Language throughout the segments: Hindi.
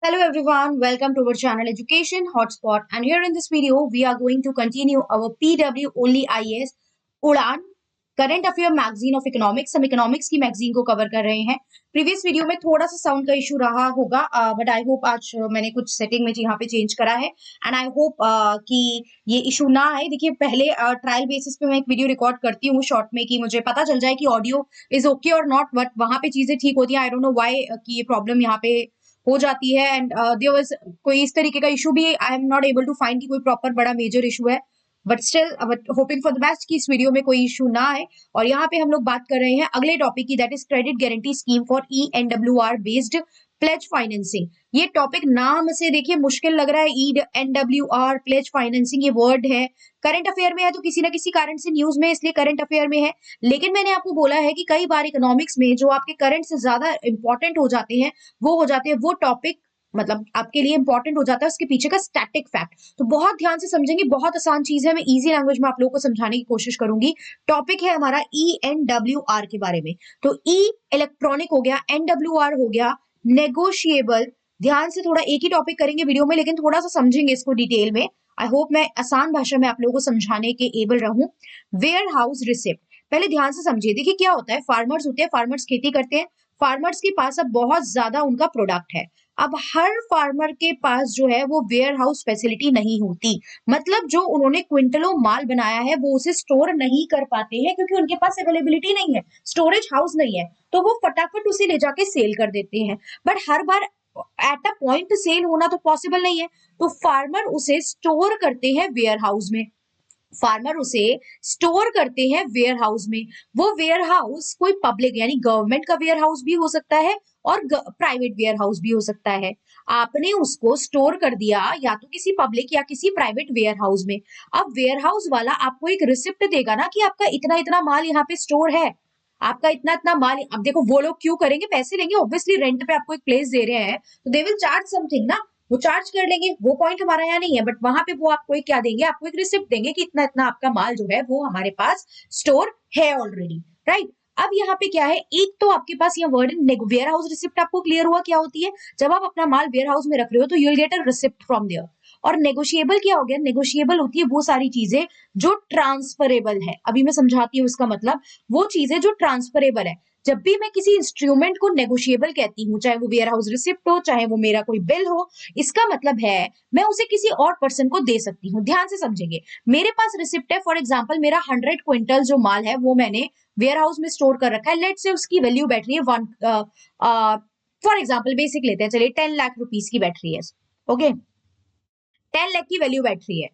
Hello everyone, welcome to our channel Education Hotspot, and here in this video we are going to continue our PW only IAS उड़ान current affair magazine of economics. हम इकोनॉमिक्स की मैगजीन को कवर कर रहे हैं। प्रीवियस वीडियो में थोड़ा सा साउंड का इशू रहा होगा, बट आई होप आज मैंने कुछ सेटिंग में यहाँ पे चेंज करा है एंड आई होप कि ये इशू ना आए। देखिए पहले ट्रायल बेसिस पे मैं एक वीडियो रिकॉर्ड करती हूँ शॉर्ट में कि मुझे पता चल जाए कि ऑडियो इज ओके और नॉट, बट वहां पे चीजें ठीक होती हैं। आई डोंट नो व्हाई कि ये प्रॉब्लम यहाँ पे हो जाती है एंड देयर वाज कोई इस तरीके का इशू भी I am not able to find कि कोई प्रॉपर बड़ा मेजर इशू है, but still hoping for the best कि इस वीडियो में कोई इशू ना आए। और यहाँ पे हम लोग बात कर रहे हैं अगले टॉपिक की, that is credit guarantee scheme for ENWR based pledge financing. ये टॉपिक नाम से देखिए मुश्किल लग रहा है, ENWR प्लेज फाइनेंसिंग ये वर्ड है, करंट अफेयर में है तो किसी ना किसी कारण से न्यूज में, इसलिए करंट अफेयर में है। लेकिन मैंने आपको बोला है कि कई बार इकोनॉमिक्स में जो आपके करंट से ज्यादा इंपॉर्टेंट हो जाते हैं वो हो जाते हैं वो टॉपिक, मतलब आपके लिए इंपॉर्टेंट हो जाता है उसके पीछे का स्टैटिक फैक्ट। तो बहुत ध्यान से समझेंगे, बहुत आसान चीज है, मैं इजी लैंग्वेज में आप लोगों को समझाने की कोशिश करूंगी। टॉपिक है हमारा ENWR के बारे में। तो E इलेक्ट्रॉनिक हो गया, NWR हो गया नेगोशिएबल। ध्यान से थोड़ा एक ही टॉपिक करेंगे वीडियो में, लेकिन थोड़ा सा समझेंगे इसको डिटेल में। आई होप मैं आसान भाषा में आप लोगों को समझाने के एबल रहूं। वेयर हाउस रिसिप्ट, पहले ध्यान से समझिए। देखिए क्या होता है, फार्मर्स होते हैं, फार्मर्स खेती करते हैं, फार्मर्स के पास अब बहुत ज्यादा उनका प्रोडक्ट है। अब हर फार्मर के पास जो है वो वेयर हाउस फैसिलिटी नहीं होती, मतलब जो उन्होंने क्विंटलों माल बनाया है वो उसे स्टोर नहीं कर पाते हैं क्योंकि उनके पास अवेलेबिलिटी नहीं है, स्टोरेज हाउस नहीं है, तो वो फटाफट उसे ले जाके सेल कर देते हैं। बट हर बार एट अ पॉइंट सेल होना तो पॉसिबल नहीं है, तो फार्मर उसे स्टोर करते हैं वेयर हाउस में। फार्मर उसे स्टोर करते हैं वेयर हाउस में। वो वेयर हाउस कोई पब्लिक यानी गवर्नमेंट का वेयर हाउस भी हो सकता है और प्राइवेट वेयर हाउस भी हो सकता है। आपने उसको स्टोर कर दिया या तो किसी पब्लिक या किसी प्राइवेट वेयर हाउस में। अब वेयर हाउस वाला आपको एक रिसिप्ट देगा ना कि आपका इतना इतना माल यहाँ पे स्टोर है, आपका इतना इतना माल। अब देखो वो लोग क्यों करेंगे, पैसे लेंगे, ऑब्वियसली रेंट पे आपको एक प्लेस दे रहे हैं तो दे विल चार्ज समथिंग ना, वो चार्ज कर लेंगे। वो पॉइंट हमारा यहाँ नहीं है, बट वहां पे वो आपको एक क्या देंगे, आपको एक रिसिप्ट देंगे कि इतना इतना आपका माल जो है वो हमारे पास स्टोर है ऑलरेडी, राइट। अब यहाँ पे क्या है, एक तो आपके पास ये वर्ड वेयर हाउस रिसिप्ट आपको क्लियर हुआ क्या होती है। जब आप अपना माल वेयर हाउस में रख रहे हो तो you will get a receipt from there. और नेगोशिएबल क्या हो गया, नेगोशिएबल होती है वो सारी चीजें जो ट्रांसफरेबल है। अभी मैं समझाती हूँ इसका मतलब, वो चीजें जो ट्रांसफरेबल है। जब भी मैं किसी इंस्ट्रूमेंट को नेगोशिएबल कहती हूँ, चाहे वो वेयर हाउस रिसिप्ट हो, चाहे वो मेरा कोई बिल हो, इसका मतलब है मैं उसे किसी और पर्सन को दे सकती हूँ। ध्यान से समझेंगे, मेरे पास रिसिप्ट है, फॉर एग्जाम्पल मेरा 100 क्विंटल जो माल है वो मैंने वेयर हाउस में स्टोर कर रखा है। लेट से उसकी वैल्यू बैठ रही है वन, फॉर एग्जाम्पल बेसिक लेते हैं, चलिए 10 लाख रुपीज की बैठ रही है। ओके, 10 लाख की वैल्यू बैठ रही है,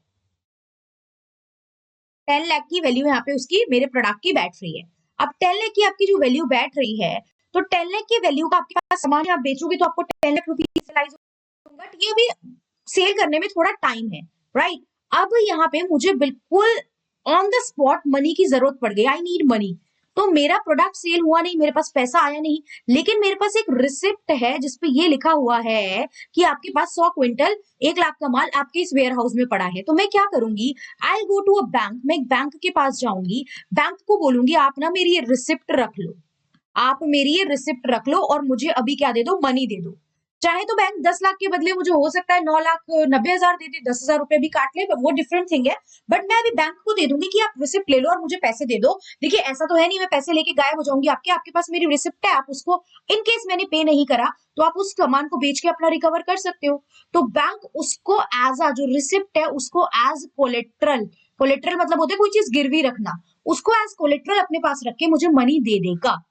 10 लाख की वैल्यू यहाँ पे उसकी मेरे प्रोडक्ट की बैठ रही है। अब 10 लाख की आपकी जो वैल्यू बैठ रही है, तो 10 लाख की वैल्यू का आपके पास सामान आप बेचोगे तो आपको 10 लाख रुपीज होगा, बट ये भी सेल करने में थोड़ा टाइम है, राइट। अब यहाँ पे मुझे बिल्कुल ऑन द स्पॉट मनी की जरूरत पड़ गई, आई नीड मनी। तो मेरा प्रोडक्ट सेल हुआ नहीं, मेरे पास पैसा आया नहीं, लेकिन मेरे पास एक रिसिप्ट है जिसपे ये लिखा हुआ है कि आपके पास 100 क्विंटल 1 लाख का माल आपके इस वेयर हाउस में पड़ा है। तो मैं क्या करूंगी, आई गो टू अ बैंक, मैं एक बैंक के पास जाऊंगी, बैंक को बोलूंगी आप ना मेरी ये रिसिप्ट रख लो, आप मेरी ये रिसिप्ट रख लो और मुझे अभी क्या दे दो, मनी दे दो। चाहे तो बैंक 10 लाख के बदले मुझे हो सकता है 9,90,000 दे दे, 10,000 रुपए भी काट ले, वो डिफरेंट थिंग है। बट मैं अभी बैंक को दे दूंगी कि आप रिसिप्ट ले लो और मुझे पैसे दे दो। देखिए ऐसा तो है नहीं मैं पैसे लेके गायब हो जाऊंगी आपके, आपके पास मेरी रिसिप्ट है, आप उसको इन केस मैंने पे नहीं करा तो आप उस सामान को बेच के अपना रिकवर कर सकते हो। तो बैंक उसको एज अ जो रिसिप्ट है उसको एज कोलेट्रल, कोलेट्रल मतलब होता है कोई चीज गिरवी रखना, उसको एज कोलेट्रल अपने पास रख के मुझे मनी दे देगा।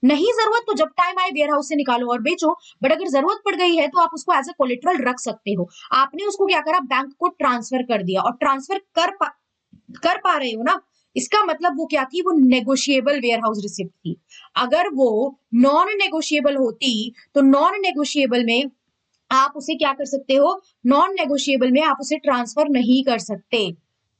नहीं जरूरत तो जब टाइम आए वेयर हाउस से निकालो और बेचो, बट अगर जरूरत पड़ गई है तो आप उसको एज अ कोलेट्रल रख सकते हो। आपने उसको क्या करा, बैंक को ट्रांसफर कर दिया, और ट्रांसफर कर पा रहे हो ना, इसका मतलब वो क्या थी, वो नेगोशिएबल वेयर हाउस रिसिप्ट थी। अगर वो नॉन नेगोशिएबल होती तो नॉन नेगोशिएबल में आप उसे क्या कर सकते हो, नॉन नेगोशिएबल में आप उसे ट्रांसफर नहीं कर सकते,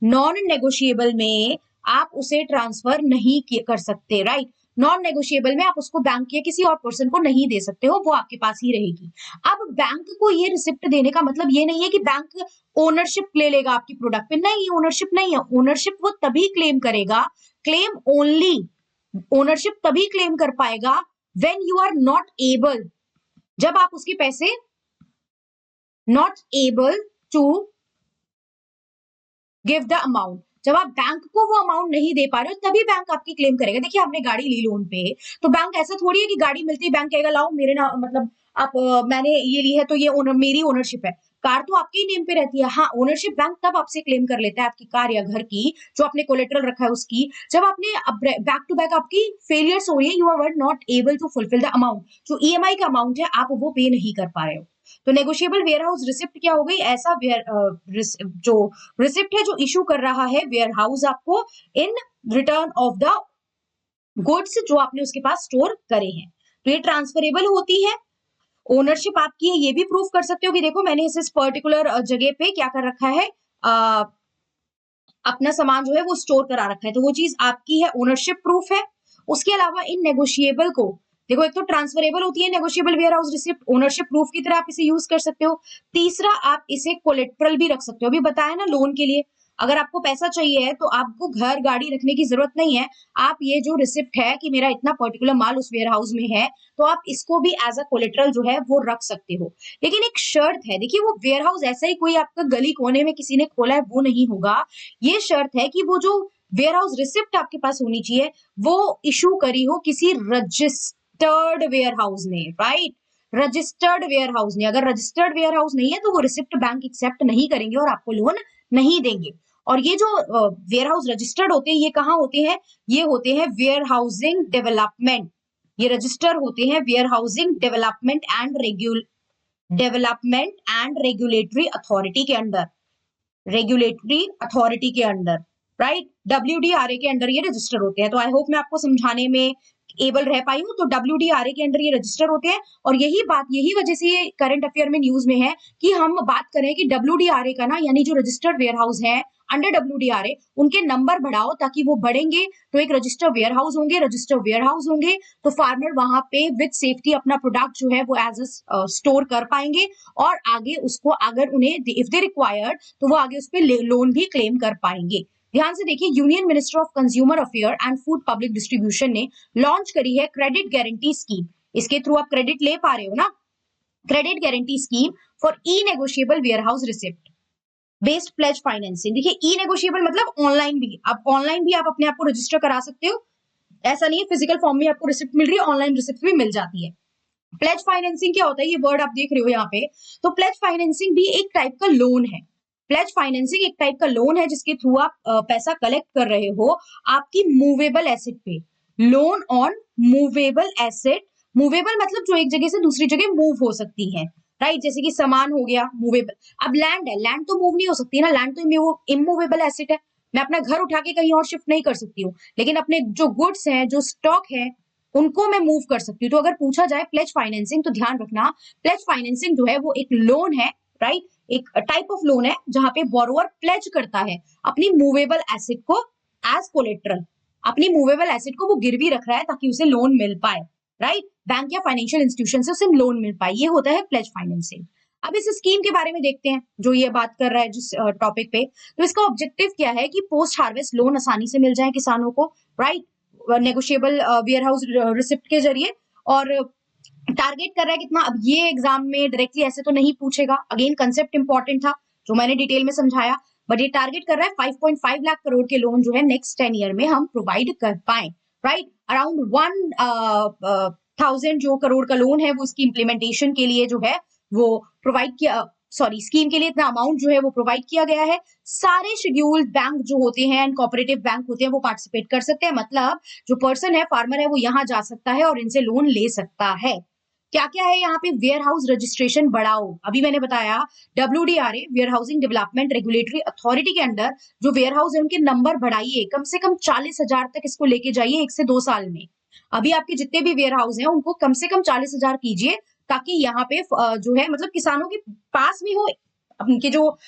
नॉन नेगोशिएबल में आप उसे ट्रांसफर नहीं कर सकते, राइट। नॉन नेगोशिएबल में आप उसको बैंक या किसी और पर्सन को नहीं दे सकते हो, वो आपके पास ही रहेगी। अब बैंक को ये रिसिप्ट देने का मतलब ये नहीं है कि बैंक ओनरशिप ले लेगा आपकी प्रोडक्ट पे, नहीं, ओनरशिप नहीं है। ओनरशिप वो तभी क्लेम करेगा, क्लेम ओनली, ओनरशिप तभी क्लेम कर पाएगा when you are not able, जब आप उसके पैसे not able to give the amount, जब आप बैंक को वो अमाउंट नहीं दे पा रहे हो तभी बैंक आपकी क्लेम करेगा। देखिए आपने गाड़ी ली लोन पे, तो बैंक ऐसा थोड़ी है कि गाड़ी मिलती है बैंक कहेगा लाओ मेरे ना, मतलब आप मैंने ये ली है तो ये मेरी ओनरशिप है। कार तो आपके ही नेम पे रहती है। हाँ, ओनरशिप बैंक तब आपसे क्लेम कर लेता है आपकी कार या घर की, जो आपने कोलेटरल रखा है उसकी, जब आपने बैक टू बैक आपकी फेलियर्स हो रही है, you are not able to fulfil the amount, जो ईएमआई का अमाउंट है आप वो पे नहीं कर पा रहे हो। तो नेगोशिएबल वेयर हाउस रिसिप्ट क्या हो गई, ऐसा जो रिसिप्ट है जो इशू कर रहा है वेयर हाउस आपको in return of the goods जो आपने उसके पास स्टोर करे हैं। तो ये ट्रांसफरेबल होती है, ओनरशिप आपकी है, ये भी प्रूफ कर सकते हो कि देखो मैंने इस पर्टिकुलर जगह पे क्या कर रखा है, अपना सामान जो है वो स्टोर करा रखा है, तो वो चीज आपकी है, ओनरशिप प्रूफ है। उसके अलावा इन नेगोशिएबल को देखो, एक तो ट्रांसफरेबल होती है negotiable warehouse receipt, ownership proof की तरह आप इसे यूज कर सकते हो। तीसरा, आप इसे कोलेट्रल भी रख सकते हो। अभी बताया ना लोन के लिए, अगर आपको पैसा चाहिए है तो आपको घर गाड़ी रखने की जरूरत नहीं है, आप ये जो रिसिप्ट है कि मेरा इतना पर्टिकुलर माल उस वेयर हाउस में है, तो आप इसको भी एज अ कोलेट्रल जो है वो रख सकते हो। लेकिन एक शर्त है, देखिए वो वेयर हाउस ऐसा ही कोई आपका गली कोने में किसी ने खोला है वो नहीं होगा। ये शर्त है कि वो जो वेयर हाउस रिसिप्ट आपके पास होनी चाहिए वो इशू करी हो किसी रजिस्टर्ड वेयर हाउस ने, राइट, रजिस्टर्ड वेयर हाउस ने। अगर रजिस्टर्ड वेयर हाउस नहीं है तो वो रिसिप्ट बैंक एक्सेप्ट नहीं करेंगे और आपको लोन नहीं देंगे। और ये जो वेयर हाउस रजिस्टर्ड होते हैं ये कहाँ होते हैं, ये होते हैं वेयर हाउसिंग डेवलपमेंट, ये रजिस्टर होते हैं warehousing development and regulatory authority के अंडर, रेगुलेटरी अथॉरिटी के अंडर, राइट, WDRA के अंडर ये रजिस्टर होते हैं। तो आई होप मैं आपको समझाने में एबल रह पाई हूँ। तो WDRA के अंडर ये रजिस्टर होते हैं, और यही बात, यही वजह से ये करंट अफेयर में न्यूज में है कि हम बात करें कि WDRA का ना, यानी जो रजिस्टर्ड वेयर हाउस है अंडर WDRA, उनके नंबर बढ़ाओ ताकि वो बढ़ेंगे तो एक रजिस्टर्ड वेयर हाउस होंगे, रजिस्टर्ड वेयर हाउस होंगे तो फार्मर वहां पे विद सेफ्टी अपना प्रोडक्ट जो है वो एज अ स्टोर कर पाएंगे, और आगे उसको अगर उन्हें इफ दे रिक्वायर्ड तो वो आगे उस पर लोन भी क्लेम कर पाएंगे। ध्यान से देखिए, union minister of consumer affair and food public distribution ने लॉन्च करी है क्रेडिट गारंटी स्कीम। इसके थ्रू आप क्रेडिट ले पा रहे हो ना, credit guarantee scheme for e negotiable warehouse receipt based pledge financing. देखिए ई नेगोशिएबल मतलब ऑनलाइन भी, आप ऑनलाइन भी आप अपने आप को रजिस्टर करा सकते हो, ऐसा नहीं है फिजिकल फॉर्म में आपको रिसिप्ट मिल रही है, ऑनलाइन रिसिप्ट भी मिल जाती है। प्लेज फाइनेंसिंग क्या होता है, ये वर्ड आप देख रहे हो यहाँ पे, तो प्लेज फाइनेंसिंग भी एक टाइप का लोन है। प्लेज फाइनेंसिंग एक टाइप का लोन है जिसके थ्रू आप पैसा कलेक्ट कर रहे हो आपकी मूवेबल एसेट पे, loan on movable asset. Movable मतलब जो एक जगह से दूसरी जगह मूव हो सकती है, राइट, जैसे कि सामान हो गया मूवेबल। अब लैंड है, लैंड तो मूव नहीं हो सकती ना, लैंड तो इमूवेबल एसेट है, मैं अपना घर उठा के कहीं और शिफ्ट नहीं कर सकती हूँ, लेकिन अपने जो गुड्स हैं, जो स्टॉक है, उनको मैं मूव कर सकती हूँ। तो अगर पूछा जाए प्लेज फाइनेंसिंग, तो ध्यान रखना प्लेज फाइनेंसिंग जो है वो एक लोन है, राइट, एक टाइप ऑफ लोन है जहां पे बोरोवर प्लेज करता है अपनी मूवेबल एसेट को एज कोलेट्रल, अपनी मूवेबल एसेट को वो गिरवी रख रहा है ताकि उसे लोन मिल पाए, राइट, बैंक या फाइनेंशियल इंस्टीट्यूशन से उसे लोन मिल पाए, ये होता है प्लेज फाइनेंसिंग। अब इस स्कीम के बारे में देखते हैं जो ये बात कर रहा है जिस टॉपिक पे। तो इसका ऑब्जेक्टिव क्या है कि पोस्ट हार्वेस्ट लोन आसानी से मिल जाए किसानों को, right, negotiable warehouse receipt के जरिए। और टारगेट कर रहा है कितना, अब ये एग्जाम में डायरेक्टली ऐसे तो नहीं पूछेगा, अगेन कंसेप्ट इंपॉर्टेंट था जो मैंने डिटेल में समझाया, बट ये टारगेट कर रहा है 5.5 लाख करोड़ के लोन जो है नेक्स्ट 10 ईयर में हम प्रोवाइड कर पाए, राइट, अराउंड 1,000 जो करोड़ का लोन है वो इसकी इंप्लीमेंटेशन के लिए जो है वो प्रोवाइड किया, सॉरी स्कीम के लिए इतना अमाउंट जो है वो प्रोवाइड किया गया है। सारे शेड्यूल्ड बैंक जो होते हैं एंड कोऑपरेटिव बैंक होते हैं वो पार्टिसिपेट कर सकते हैं, मतलब जो पर्सन है, फार्मर है, वो यहाँ जा सकता है और इनसे लोन ले सकता है। क्या क्या है यहाँ पे, वेयर हाउस रजिस्ट्रेशन बढ़ाओ, अभी मैंने बताया WDRA warehousing development regulatory authority के अंडर जो वेयर हाउस है उनके नंबर बढ़ाइए, कम से कम 40,000 तक इसको लेके जाइए 1 से 2 साल में। अभी आपके जितने भी वेयर हाउस हैं उनको कम से कम 40,000 कीजिए, ताकि यहाँ पे जो है मतलब किसानों के पास में हो, उनके जो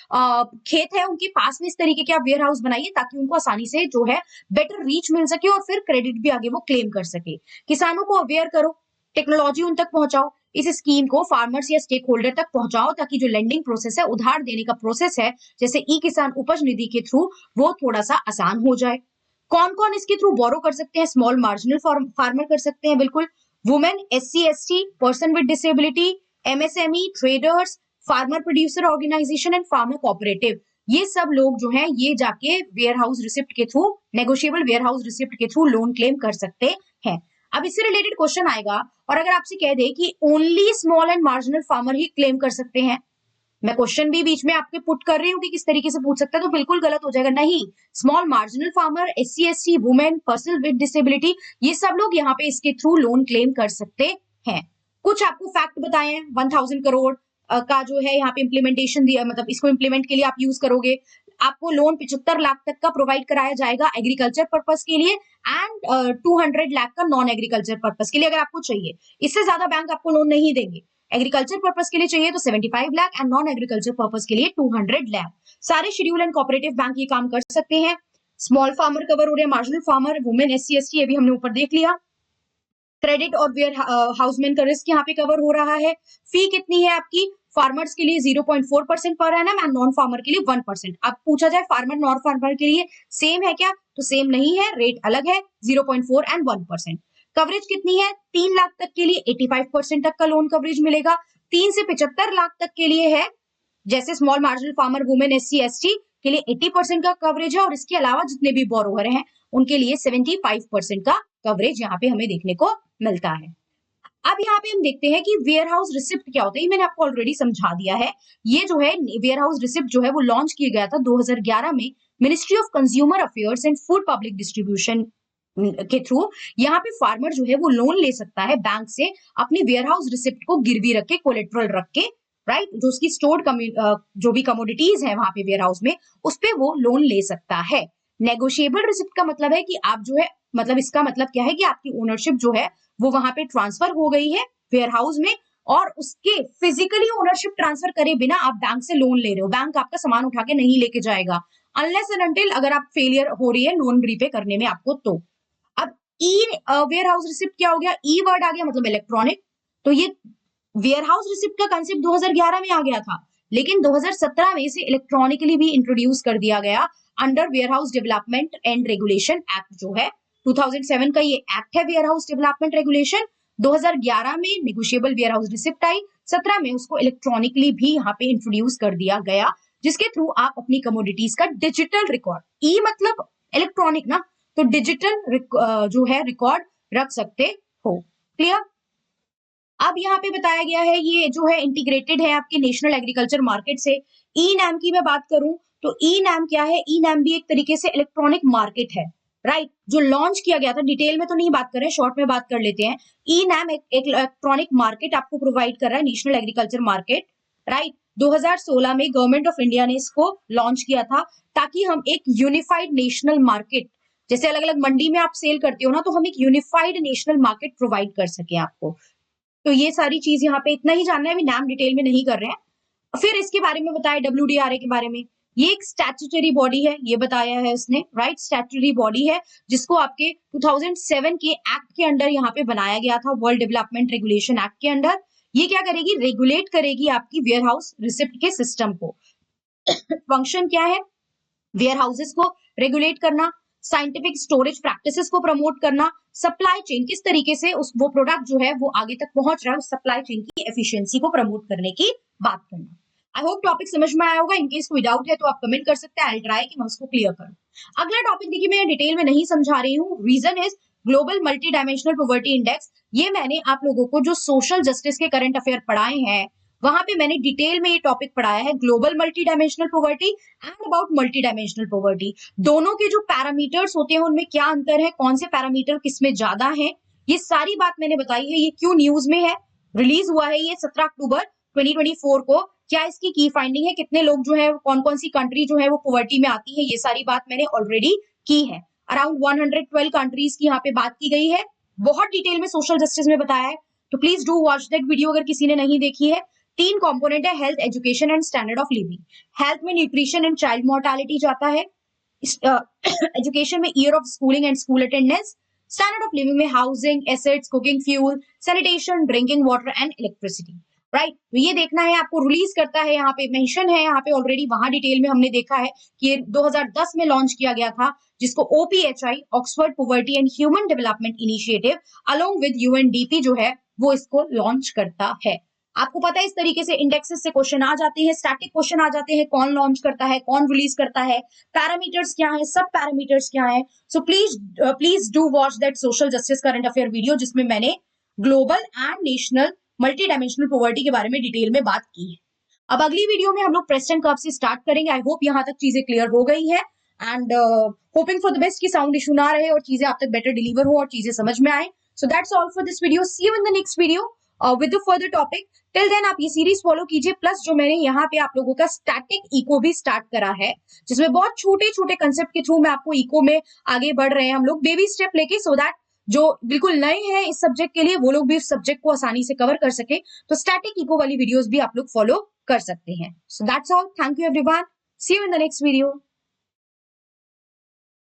खेत है उनके पास में इस तरीके के आप वेयर हाउस बनाइए ताकि उनको आसानी से जो है बेटर रीच मिल सके और फिर क्रेडिट भी आगे वो क्लेम कर सके। किसानों को अवेयर करो, टेक्नोलॉजी उन तक पहुंचाओ, इस स्कीम को फार्मर्स या स्टेक होल्डर तक पहुंचाओ ताकि जो लेंडिंग प्रोसेस है, उधार देने का प्रोसेस है, जैसे ई किसान उपज निधि के थ्रू, वो थोड़ा सा आसान हो जाए। कौन कौन इसके थ्रू बोरो कर सकते हैं, स्मॉल मार्जिनल फार्मर कर सकते हैं, बिल्कुल, women, SC ST, person with disability, MSME, traders, farmer producer organisation and farmer cooperative, ये सब लोग जो हैं ये जाके वेयर हाउस रिसिप्ट के through, negotiable warehouse receipt के थ्रू लोन क्लेम कर सकते हैं। अब इससे रिलेटेड क्वेश्चन आएगा और अगर आपसे कह दे कि only small and marginal farmer he claim कर सकते हैं, मैं क्वेश्चन भी बीच में आपके पुट कर रही हूँ कि किस तरीके से पूछ सकता है, तो बिल्कुल गलत हो जाएगा। नहीं, small marginal farmer, SC ST, women, person with disability, ये सब लोग यहाँ पे इसके थ्रू लोन क्लेम कर सकते हैं। कुछ आपको फैक्ट बताए हैं, 1000 करोड़ का जो है यहाँ पे इम्प्लीमेंटेशन दिया, मतलब इसको इम्प्लीमेंट के लिए आप यूज करोगे, आपको लोन 75 लाख तक का प्रोवाइड कराया जाएगा एग्रीकल्चर पर्पस के लिए एंड 200 लाख का नॉन एग्रीकल्चर पर्पस के लिए अगर आपको चाहिए। इससे ज्यादा बैंक आपको लोन नहीं देंगे। एग्रीकल्चर पर्पस के लिए चाहिए तो 75 lakh and non agriculture purpose के लिए 200 लाख। सारे शेड्यूल एंड कोऑपरेटिव बैंक ये काम कर सकते हैं। स्मॉल फार्मर कवर हो रहे हैं, marginal farmer, women, SC ST, ये भी हमने ऊपर देख लिया। क्रेडिट और वेयर हाउसमैन का रिस्क यहाँ पे कवर हो रहा है। फी कितनी है आपकी? फार्मर्स के लिए 0.4% per annum and non farmer के लिए 1%। अब पूछा जाए फार्मर नॉन फार्मर के लिए सेम है क्या, तो सेम नहीं है, रेट अलग है, 0.4 एंड 1%। कवरेज कितनी है? 3 लाख तक के लिए 85% तक का लोन कवरेज मिलेगा। 3 से 75 लाख तक के लिए है, जैसे small marginal farmer, women, SC ST के लिए 80% का कवरेज है और इसके अलावा जितने भी बोरोवर हैं उनके लिए 75% का कवरेज यहाँ पे हमें देखने को मिलता है। अब यहाँ पे हम देखते हैं कि वेयर हाउस रिसिप्ट क्या होता है, मैंने आपको ऑलरेडी समझा दिया है। ये जो है वेयर हाउस रिसिप्ट जो है वो लॉन्च किया गया था 2011 में ministry of consumer affairs and food public distribution के थ्रू। यहाँ पे फार्मर जो है वो लोन ले सकता है बैंक से अपनी वेयर हाउस रिसिप्ट को गिरवी रख के, कोलेट्रल रख के, राइट, जो उसकी स्टोर्ड जो भी कमोडिटीज है वहां पे वेयर हाउस में, उस पे वो लोन ले सकता है। नेगोशिएबल रिसिप्ट का मतलब है कि आप जो है, मतलब इसका मतलब क्या है कि आपकी ओनरशिप जो है वो वहां पे ट्रांसफर हो गई है वेयर हाउस में और उसके फिजिकली ओनरशिप ट्रांसफर करे बिना आप बैंक से लोन ले रहे हो। बैंक आपका सामान उठा के नहीं लेके जाएगा अनलेस एंड अनटिल अगर आप फेलियर हो रही है लोन रीपे करने में आपको तो। अब ई वेयर हाउस रिसिप्ट क्या हो गया? ई वर्ड आ गया, मतलब इलेक्ट्रॉनिक। तो ये वेयर हाउस रिसिप्ट का कंसेप्ट 2011 में आ गया था, लेकिन 2017 में इसे इलेक्ट्रॉनिकली भी इंट्रोड्यूस कर दिया गया under warehouse development and regulation act जो है 2007 का ये एक्ट है, वेयर हाउस डेवलपमेंट रेगुलेशन। 2011 में negotiable warehouse receipt I, 17 में उसको इलेक्ट्रॉनिकली भी यहाँ पे इंट्रोड्यूस कर दिया गया, जिसके थ्रू आप अपनी कमोडिटीज का डिजिटल रिकॉर्ड, ई मतलब इलेक्ट्रॉनिक ना, तो डिजिटल जो है रिकॉर्ड रख सकते हो। क्लियर? अब यहाँ पे बताया गया है ये जो है इंटीग्रेटेड है आपके नेशनल एग्रीकल्चर मार्केट से। ई नैम की मैं बात करूं तो ई नैम क्या है? ई नैम भी एक तरीके से इलेक्ट्रॉनिक मार्केट है, राइट, जो लॉन्च किया गया था। डिटेल में तो नहीं बात कर रहे हैं, शॉर्ट में बात कर लेते हैं। ई नैम एक इलेक्ट्रॉनिक मार्केट आपको प्रोवाइड कर रहा है, नेशनल एग्रीकल्चर मार्केट, राइट। 2016 में गवर्नमेंट ऑफ इंडिया ने इसको लॉन्च किया था ताकि हम एक यूनिफाइड नेशनल मार्केट, जैसे अलग अलग मंडी में आप सेल करते हो ना, तो हम एक यूनिफाइड नेशनल मार्केट प्रोवाइड कर सके आपको। तो ये सारी चीज यहाँ पे इतना ही जानना है, अभी नाम डिटेल में नहीं कर रहे हैं। फिर इसके बारे में बताया WDRA के बारे में, ये एक स्टैट्यूटरी बॉडी है, ये बताया है उसने, राइट, स्टैट्यूटरी बॉडी है जिसको आपके 2007 के एक्ट के अंडर यहाँ पे बनाया गया था, वर्ल्ड डेवलपमेंट रेगुलेशन एक्ट के अंडर। ये क्या करेगी? रेगुलेट करेगी आपकी वेयर हाउस रिसिप्ट के सिस्टम को। फंक्शन क्या है? वेयर हाउसेस को रेगुलेट करना, साइंटिफिक स्टोरेज प्रैक्टिसेस को प्रमोट करना, सप्लाई चेन किस तरीके से उस वो प्रोडक्ट जो है वो आगे तक पहुंच रहा है, उस सप्लाई चेन की एफिशिएंसी को प्रमोट करने की बात करना। आई होप टॉपिक समझ में आया होगा। इनकेस कोई डाउट है तो आप कमेंट कर सकते हैं, आई ट्राई कि मैं उसको क्लियर करूं। अगला टॉपिक देखिए, मैं डिटेल में नहीं समझा रही हूँ, reason is global multi dimensional poverty index. ये मैंने आप लोगों को जो सोशल जस्टिस के करंट अफेयर पढ़ाए हैं वहां पे मैंने डिटेल में ये टॉपिक पढ़ाया है, global multi dimensional poverty and about multi dimensional poverty. दोनों के जो पैरामीटर्स होते हैं उनमें क्या अंतर है, कौन से पैरामीटर किसमें ज्यादा है, ये सारी बात मैंने बताई है। ये क्यों न्यूज में है, रिलीज हुआ है ये 17 अक्टूबर 2024 को। क्या इसकी की फाइंडिंग है, कितने लोग जो है, कौन कौन सी कंट्री जो है वो पॉवर्टी में आती है, ये सारी बात मैंने ऑलरेडी की है। अराउंड 112 कंट्रीज की यहाँ पे बात की गई है, बहुत डिटेल में सोशल जस्टिस में बताया है, तो please do watch that video अगर किसी ने नहीं देखी है। 3 कंपोनेंट है, health, education and standard of living. Health में न्यूट्रिशन एंड चाइल्ड मोर्टालिटी जाता है, एजुकेशन में year of schooling and school attendance, standard of living में housing, assets, cooking fuel, sanitation, drinking water and electricity, right. तो ये देखना है आपको, रिलीज करता है यहाँ पे, मेंशन है यहाँ पे ऑलरेडी, वहां डिटेल में हमने देखा है कि ये 2010 में लॉन्च किया गया था, जिसको OPHI, Oxford poverty and human development initiative along with UNDP जो है वो इसको लॉन्च करता है। आपको पता है इस तरीके से इंडेक्सेस से क्वेश्चन आ जाते हैं, स्टैटिक क्वेश्चन आ जाते हैं, कौन लॉन्च करता है, कौन रिलीज करता है, पैरामीटर्स क्या है, सब पैरामीटर्स क्या है। So please do watch that social justice current affair video, जिसमें मैंने global and national multi dimensional poverty के बारे में डिटेल में बात की है। अब अगली वीडियो में हम लोग प्रेस्टन कर्व से स्टार्ट करेंगे। आई होप यहाँ तक चीजें क्लियर हो गई है and hopping for the best कि साउंड इशू ना रहे और चीजें आप तक बेटर डिलीवर हो और चीजें समझ में आए। So that's all for this video. See you in the next video with the further topic. Till then आप ये सीरीज फॉलो कीजिए, प्लस जो मैंने यहाँ पे आप लोगों का स्टैटिक इको भी स्टार्ट करा है, जिसमें बहुत छोटे छोटे कंसेप्ट के थ्रू मैं आपको इको में आगे बढ़ रहे हैं हम लोग बेबी स्टेप लेके, सो दैट जो बिल्कुल नए हैं इस सब्जेक्ट के लिए वो लोग भी इस सब्जेक्ट को आसानी से कवर कर सके। तो स्टैटिक इको वाली वीडियोस भी आप लोग फॉलो कर सकते हैं। So that's all, thank you everyone, see you in the next video.